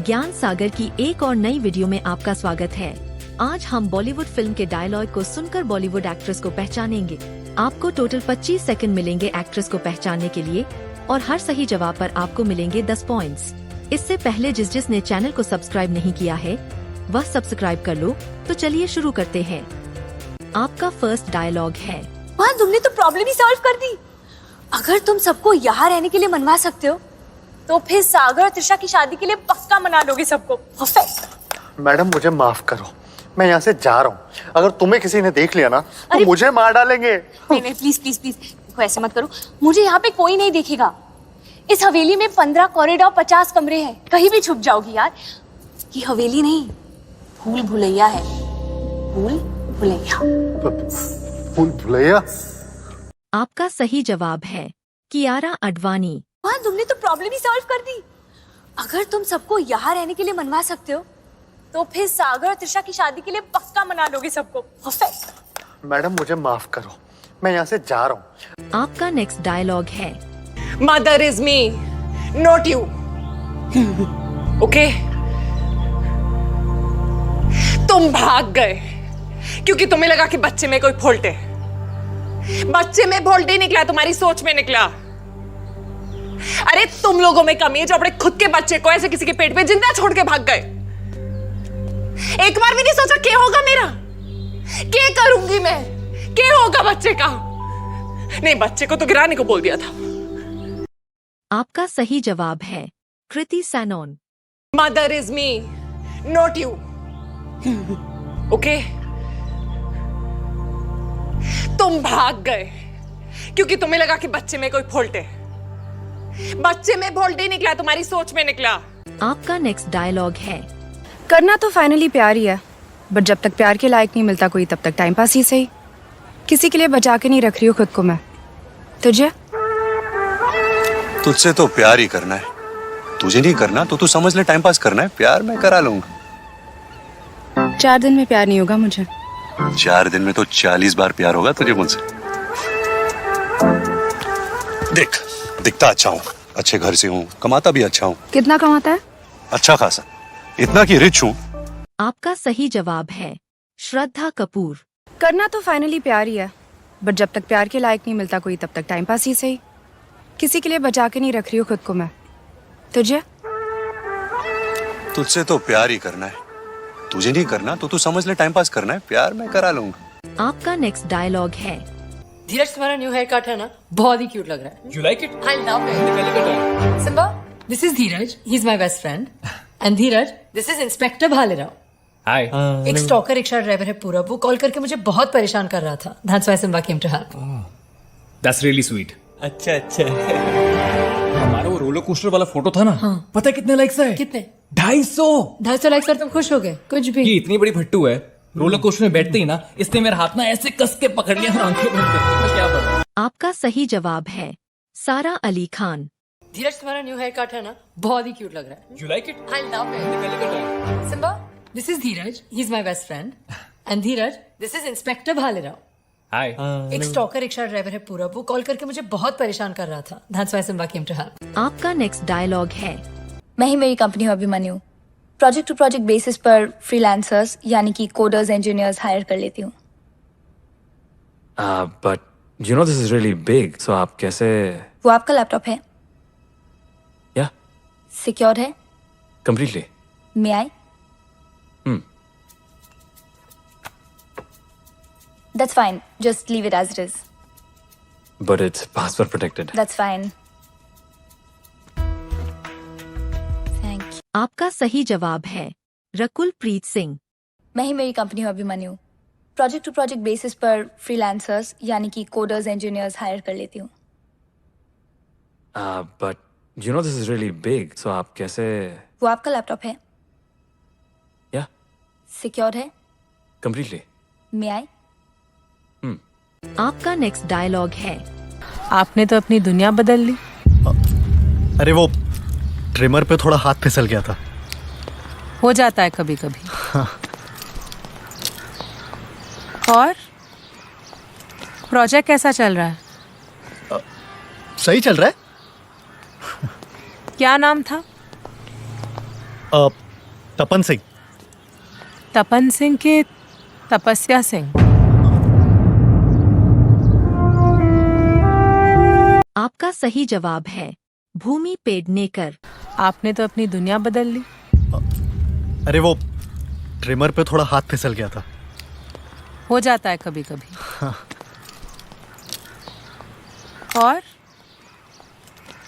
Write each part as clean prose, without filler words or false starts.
ज्ञान सागर की एक और नई वीडियो में आपका स्वागत है। आज हम बॉलीवुड फिल्म के डायलॉग को सुनकर बॉलीवुड एक्ट्रेस को पहचानेंगे। आपको टोटल 25 सेकंड मिलेंगे एक्ट्रेस को पहचानने के लिए और हर सही जवाब पर आपको मिलेंगे 10 पॉइंट्स। इससे पहले जिसने चैनल को सब्सक्राइब नहीं किया है वह सब्सक्राइब कर लो। तो चलिए शुरू करते हैं। आपका फर्स्ट डायलॉग है। माँ, तुमने तो प्रॉब्लम ही सॉल्व कर दी। अगर तुम सबको यहाँ रहने के लिए मनवा सकते हो तो फिर सागर और त्रिशा की शादी के लिए पक्का मना लोगे सबको। परफेक्ट। मैडम मुझे माफ करो, मैं यहाँ से जा रहा हूँ। अगर तुम्हें किसी ने देख लिया ना तो मुझे मार डालेंगे। नहीं प्लीज प्लीज प्लीज, देखो ऐसे मत करो। मुझे यहाँ पे कोई नहीं देखेगा। इस हवेली में 15 कॉरिडोर 50 कमरे हैं, कहीं भी छुप जाओगी यार। ये हवेली नहीं, भूल भुलैया है। भूल भुलैया। भूल भुलैया। आपका सही जवाब है कियारा अडवाणी। माँ, तुमने तो प्रॉब्लम ही सॉल्व कर दी। अगर तुम सबको यहाँ रहने के लिए मनवा सकते हो तो फिर सागर और त्रिशा की शादी के लिए पक्का मना लोगे सबको। परफेक्ट। मैडम मुझे माफ करो, मैं यहाँ से जा रहा हूँ। आपका नेक्स्ट डायलॉग है। Mother is me, not you. Okay, तुम भाग गए क्योंकि तुम्हें लगा कि बच्चे में कोई फॉल्ट है। बच्चे में फॉल्ट ही निकला, तुम्हारी सोच में निकला। अरे तुम लोगों में कमी है जो अपने खुद के बच्चे को ऐसे किसी के पेट पे जिंदा छोड़ के भाग गए। एक बार भी नहीं सोचा क्या होगा मेरा, क्या करूंगी मैं, क्या होगा बच्चे का। नहीं, बच्चे को तो गिराने को बोल दिया था। आपका सही जवाब है Kriti Sanon. Mother is me, not you. Okay, तुम भाग गए क्योंकि तुम्हें लगा कि बच्चे में कोई फॉल्ट है। बच्चे में फॉल्ट ही निकला, तुम्हारी सोच में निकला। आपका नेक्स्ट डायलॉग है। करना तो फाइनली प्यार ही है, बट जब तक प्यार के लायक नहीं मिलता कोई तब तक टाइम पास ही सही। किसी के लिए बचा के नहीं रख रही हूँ खुद को मैं। तुझे? तुझसे तो प्यार ही करना है, तुझे नहीं करना तो तू समझ ले टाइम पास करना है। प्यार मैं करा लूंगा। 4 दिन में प्यार नहीं होगा मुझे। 4 दिन में तो 40 बार प्यार होगा तुझे मुझसे। देख, दिखता अच्छा हूँ, अच्छे घर से हूँ, कमाता भी अच्छा हूँ। कितना कमाता है? अच्छा खासा, इतना कि रिच हूँ। आपका सही जवाब है श्रद्धा कपूर। करना तो फाइनली प्यार ही है, बट जब तक प्यार के लायक नहीं मिलता कोई तब तक टाइम पास ही सही। किसी के लिए बचा के नहीं रख रही हूँ खुद को मैं। तुझे? तुझसे तो प्यार ही करना है, तुझे नहीं करना तो तू समझ ले टाइम पास करना है। प्यार मैं करा लूंगा। आपका नेक्स्ट डायलॉग है। धीरज, तुम्हारा न्यू हेयर कट है ना, बहुत ही क्यूट लग रहा है। You like it? I love it. Simba, this is Dheeraj. He's my best friend. And Dheeraj, this is Inspector Bhalerao. Hi. एक स्टॉकर रिक्शा ड्राइवर है पूरा, वो कॉल करके मुझे बहुत परेशान कर रहा था। That's why Simba came to help. That's really sweet. अच्छा। हमारा वो रोलर कोस्टर वाला फोटो था ना, पता है कितने लाइक्स है? कितने? 250। 250 लाइक्स पर तुम खुश हो गए? कुछ भी। ये इतनी बड़ी भट्टू है, रोलर कोस्टर में बैठते ही ना इसने मेरा हाथ ना ऐसे कस के पकड़ लिया, आंखें बंद करके। मैं क्या बताऊं? आपका सही जवाब है सारा अली खान। धीरज, तुम्हारा न्यू हेयर कट है ना, बहुत ही क्यूट लग रहा है। You like it? I love it. Simba, this is Dheeraj. He's my best friend. And Dheeraj, this is Inspector Bhalerao. Hi. एक स्टॉकर रिक्शा ड्राइवर है पूरा, वो कॉल करके मुझे बहुत परेशान कर रहा था। That's why Simba came to help. आपका नेक्स्ट डायलॉग है। मैं ही मेरी कंपनी हूँ Abhimanyu. Project to project basis पर फ्रीलांसर्स यानी कि कोडर्स इंजीनियर्स हायर कर लेती हूँ। But you know this is really big, so आप कैसे? वो आपका लैपटॉप है? Yeah, सिक्योर है? completely. May I? That's fine. Just leave it as it is. But it's password protected. That's fine. Thank you. आपका सही जवाब है रकुल प्रीत सिंह। मैं ही मेरी कंपनी हूँ Abhimanyu. Project to project basis पर फ्रीलांसर्स यानी कि कोडर्स इंजीनियर्स हायर कर लेती हूँ। But you know this is really big, so आप कैसे? वो आपका लैपटॉप है? Yeah, सिक्योर है? completely. मे आई? आपका नेक्स्ट डायलॉग है। आपने तो अपनी दुनिया बदल ली। अरे वो ट्रिमर पे थोड़ा हाथ फिसल गया था। हो जाता है कभी कभी। और प्रोजेक्ट कैसा चल रहा है? सही चल रहा है। क्या नाम था? तपन सिंह। तपन सिंह के तपस्या सिंह। आपका सही जवाब है भूमि पेडनेकर। आपने तो अपनी दुनिया बदल ली। अरे वो ट्रिमर पे थोड़ा हाथ फिसल गया था। हो जाता है कभी कभी। और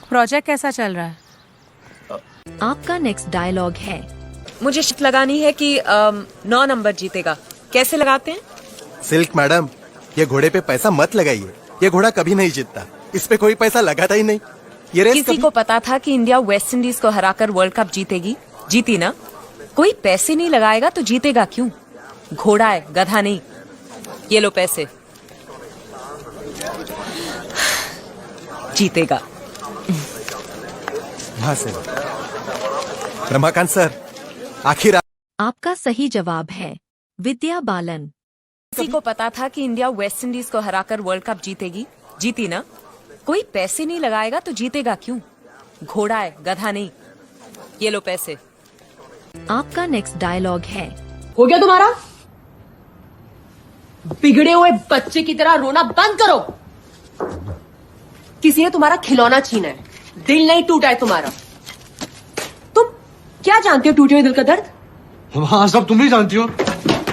प्रोजेक्ट कैसा चल रहा है? आपका नेक्स्ट डायलॉग है मुझे शिफ्ट लगानी है कि 9 नंबर जीतेगा। कैसे लगाते हैं? सिल्क मैडम, ये घोड़े पे पैसा मत लगाइए। ये घोड़ा कभी नहीं जीतता, इस पे कोई पैसा लगाता ही नहीं। ये रेस किसी को पता था कि इंडिया वेस्ट इंडीज को हराकर वर्ल्ड कप जीतेगी? जीती ना। कोई पैसे नहीं लगाएगा तो जीतेगा क्यों? घोड़ा है, गधा नहीं। ये लो पैसे, जीतेगा। हाँ सर। रमाकांत सर, आखिर आपका सही जवाब है विद्या बालन। किसी को पता था कि इंडिया वेस्ट इंडीज को हराकर वर्ल्ड कप जीतेगी? जीती ना। कोई पैसे नहीं लगाएगा तो जीतेगा क्यों? घोड़ा है, गधा नहीं। ये लो पैसे। आपका नेक्स्ट डायलॉग है हो गया तुम्हारा? बिगड़े हुए बच्चे की तरह रोना बंद करो। किसी ने तुम्हारा खिलौना छीना है, दिल नहीं टूटा है तुम्हारा। तुम क्या जानते हो टूटे हुए दिल का दर्द? हाँ सब तुम ही जानती हो।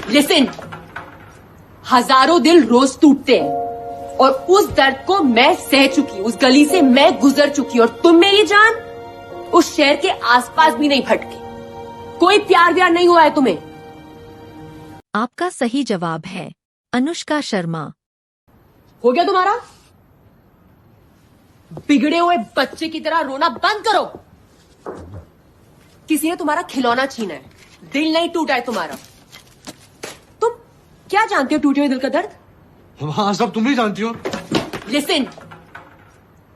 लिसन, हजारों दिल रोज टूटते हैं और उस दर्द को मैं सह चुकी हूं। उस गली से मैं गुजर चुकी हूं और तुम मेरी जान उस शहर के आसपास भी नहीं भटके। कोई प्यार व्यार नहीं हुआ है तुम्हें। आपका सही जवाब है अनुष्का शर्मा। हो गया तुम्हारा? बिगड़े हुए बच्चे की तरह रोना बंद करो। किसी ने तुम्हारा खिलौना छीना है, दिल नहीं टूटा है तुम्हारा। तुम क्या जानते हो टूटे हुए दिल का दर्द? हाँ सब तुम ही जानती हो। लिसन,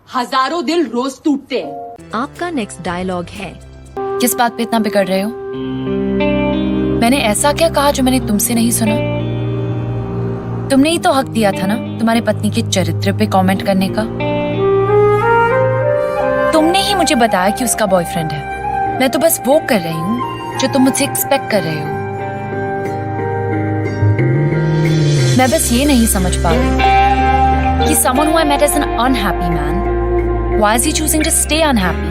हजारों दिल रोज टूटते हैं। आपका नेक्स्ट डायलॉग है किस बात पे इतना बिगड़ रहे हो? मैंने ऐसा क्या कहा जो मैंने तुमसे नहीं सुना? तुमने ही तो हक दिया था ना तुम्हारे पत्नी के चरित्र पे कमेंट करने का। तुमने ही मुझे बताया कि उसका बॉयफ्रेंड है। मैं तो बस वो कर रही हूँ जो तुम मुझसे एक्सपेक्ट कर रहे हो। मैं बस ये नहीं समझ पा रही कि someone who I met as an unhappy man, why is he choosing to stay unhappy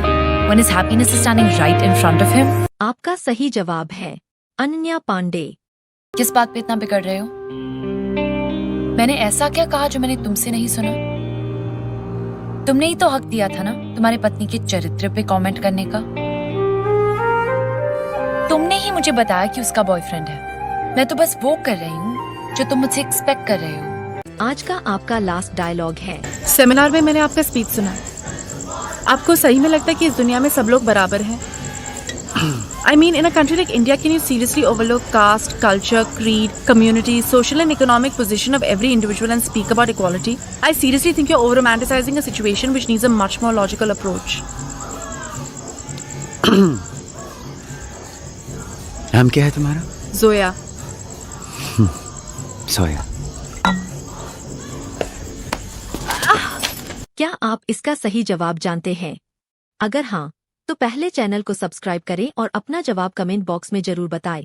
when his happiness is standing right in front of him? आपका सही जवाब है अनन्या पांडे। किस बात पे इतना बिगड़ रहे हो? मैंने ऐसा क्या कहा जो मैंने तुमसे नहीं सुना? तुमने ही तो हक दिया था ना तुम्हारे पत्नी के चरित्र पे कमेंट करने का। तुमने ही मुझे बताया कि उसका बॉयफ्रेंड है। मैं तो बस वो कर रही हूँ जो तुम मुझसे एक्सपेक्ट कर रहे हो। आज का आपका लास्ट डायलॉग है सेमिनार में मैंने आपका स्पीच सुना। आपको सही में लगता है कि इस दुनिया में सब लोग बराबर हैं? I mean, in a country like India, can you seriously overlook caste, culture, creed, community, social and economic position of every individual and speak about equality? I seriously think you're over-romanticizing a situation which needs a much more logical approach. नाम क्या है तुम्हारा? Zoya. सोया। क्या आप इसका सही जवाब जानते हैं? अगर हाँ, तो पहले चैनल को सब्सक्राइब करें और अपना जवाब कमेंट बॉक्स में जरूर बताएं।